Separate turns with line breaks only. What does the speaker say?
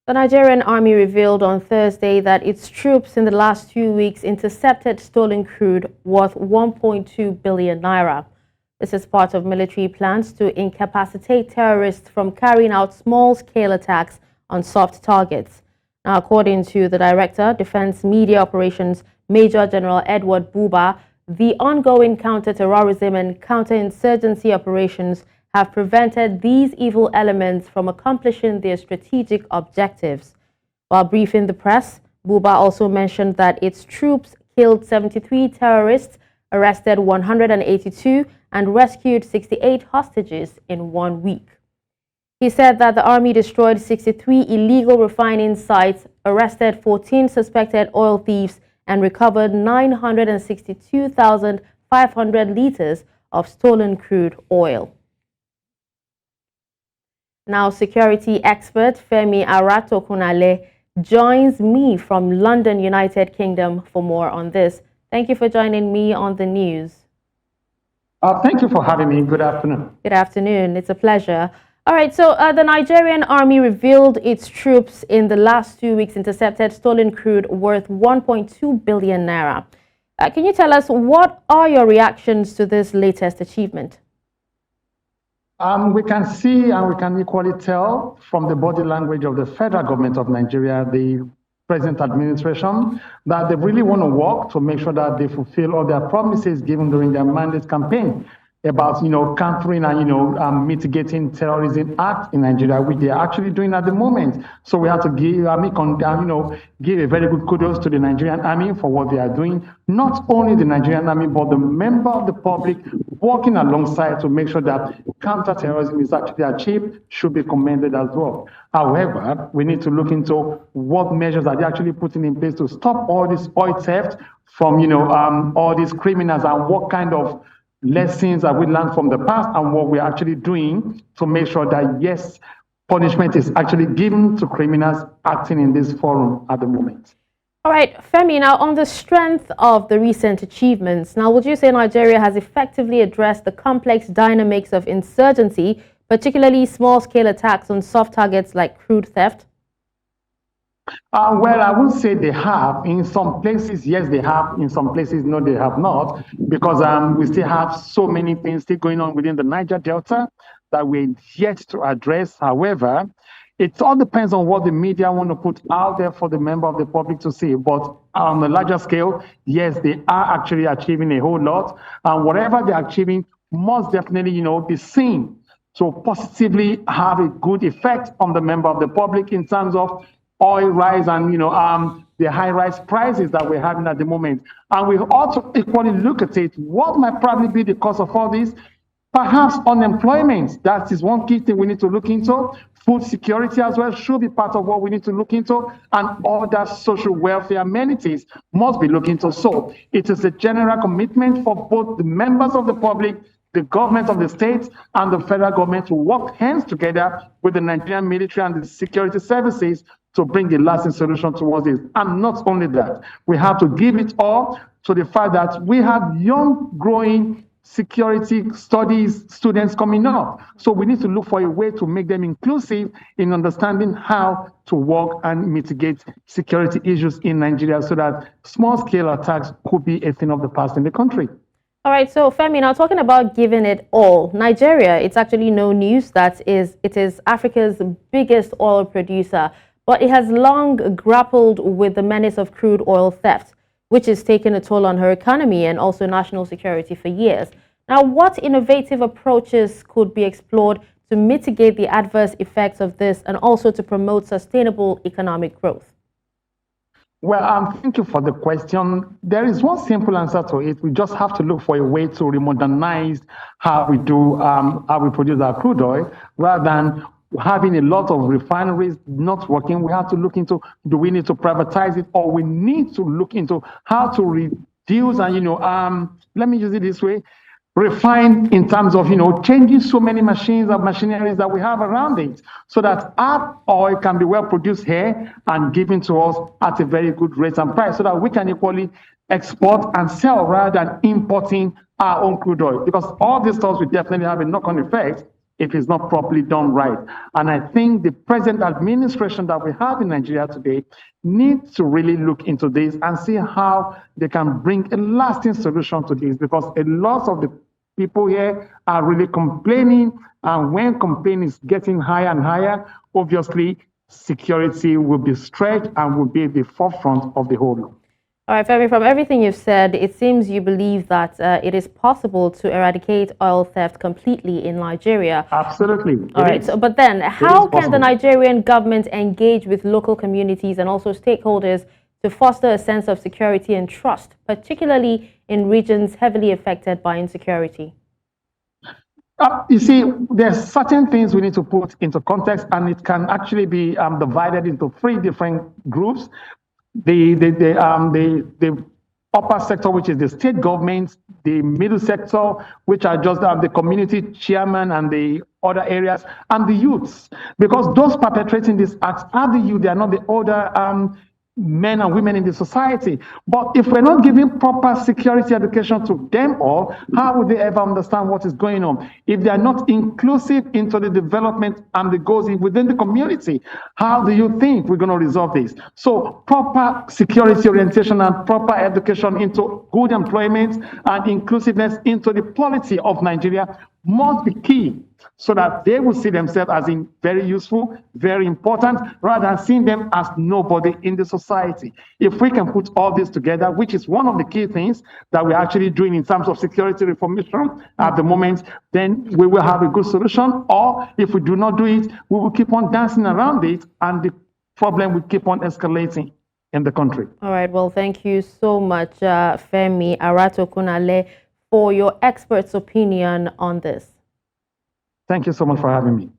The Nigerian army revealed on Thursday that its troops in the last 2 weeks intercepted stolen crude worth 1.2 billion naira. This is part of military plans to incapacitate terrorists from carrying out small-scale attacks on soft targets. Now, according to the Director, Defense Media Operations, Major General Edward Buba, the ongoing counter-terrorism and counter-insurgency operations have prevented these evil elements from accomplishing their strategic objectives. While briefing the press, Buba also mentioned that its troops killed 73 terrorists, arrested 182, and rescued 68 hostages in 1 week. He said that the army destroyed 63 illegal refining sites, arrested 14 suspected oil thieves, and recovered 962,500 liters of stolen crude oil. Now, security expert Femi Aratokun-Ale joins me from London, United Kingdom, for more on this. Thank you for joining me on the news.
Thank you for having me. Good afternoon.
Good afternoon. It's a pleasure. All right, so the Nigerian army revealed its troops in the last 2 weeks intercepted stolen crude worth 1.2 billion naira. Can you tell us what are your reactions to this latest achievement?
We can see and we can equally tell from the body language of the federal government of Nigeria, the present administration, that they really want to work to make sure that they fulfill all their promises given during their mandate campaign about, countering and, mitigating terrorism acts in Nigeria, which they are actually doing at the moment. So we have to give, give a very good kudos to the Nigerian army for what they are doing. Not only the Nigerian army, but the member of the public working alongside to make sure that counter-terrorism is actually achieved should be commended as well. However, we need to look into what measures are they actually putting in place to stop all this oil theft from, all these criminals, and what kind of lessons that we learned from the past and what we're actually doing to make sure that, yes, punishment is actually given to criminals acting in this forum at the moment.
All right, Femi, now on the strength of the recent achievements, now would you say Nigeria has effectively addressed the complex dynamics of insurgency, particularly small-scale attacks on soft targets like crude theft?
Well, I would say they have. In some places, yes, they have. In some places, no, they have not. Because we still have so many things still going on within the Niger Delta that we're yet to address. However, it all depends on what the media want to put out there for the member of the public to see. But on a larger scale, yes, they are actually achieving a whole lot. And whatever they're achieving must definitely, be seen to positively have a good effect on the member of the public in terms of oil rise and the high rise prices that we're having at the moment. And we also equally look at it, what might probably be the cause of all this? Perhaps unemployment. That is one key thing we need to look into. Food security as well should be part of what we need to look into, and other social welfare amenities must be looked into. So it is a general commitment for both the members of the public, the government of the states, and the federal government to work hands together with the Nigerian military and the security services to bring a lasting solution towards this. And not only that, we have to give it all to the fact that we have young, growing security studies students coming up. So we need to look for a way to make them inclusive in understanding how to work and mitigate security issues in Nigeria so that small-scale attacks could be a thing of the past in the country.
All right, so Femi, now talking about giving it all, Nigeria, it's actually no news that it is Africa's biggest oil producer, but it has long grappled with the menace of crude oil theft, which has taken a toll on her economy and also national security for years. Now, what innovative approaches could be explored to mitigate the adverse effects of this and also to promote sustainable economic growth?
Well, thank you for the question. There is one simple answer to it. We just have to look for a way to remodernize how we produce our crude oil, rather than having a lot of refineries not working. We have to look into, do we need to privatize it, or we need to look into how to reduce and, let me use it this way, refine in terms of, changing so many machines and machineries that we have around it so that our oil can be well produced here and given to us at a very good rate and price so that we can equally export and sell rather than importing our own crude oil. Because all these stuff will definitely have a knock-on effect if it's not properly done right. And I think the present administration that we have in Nigeria today needs to really look into this and see how they can bring a lasting solution to this, because a lot of the people here are really complaining, and when complaining is getting higher and higher, obviously security will be stretched and will be at the forefront of the whole.
All right, Femi, from everything you've said, it seems you believe that it is possible to eradicate oil theft completely in Nigeria.
Absolutely.
All right, so, but then how can the Nigerian government engage with local communities and also stakeholders to foster a sense of security and trust, particularly in regions heavily affected by insecurity?
You see, there's certain things we need to put into context, and it can actually be divided into three different groups. The upper sector, which is the state governments, the middle sector, which are just the community chairman and the other areas, and the youths, because those perpetrating these acts are the youth. They are not the older men and women in the society. But if we're not giving proper security education to them all, how would they ever understand what is going on? If they are not inclusive into the development and the goals within the community, how do you think we're going to resolve this? So proper security orientation and proper education into good employment and inclusiveness into the polity of Nigeria must be key, so that they will see themselves as in very useful, very important, rather than seeing them as nobody in the society. If we can put all this together, which is one of the key things that we're actually doing in terms of security reformation at the moment, then we will have a good solution. Or if we do not do it, we will keep on dancing around it, and the problem will keep on escalating in the country.
All right, well, thank you so much, Femi Aratokun-Ale, for your expert's opinion on this.
Thank you so much for having me.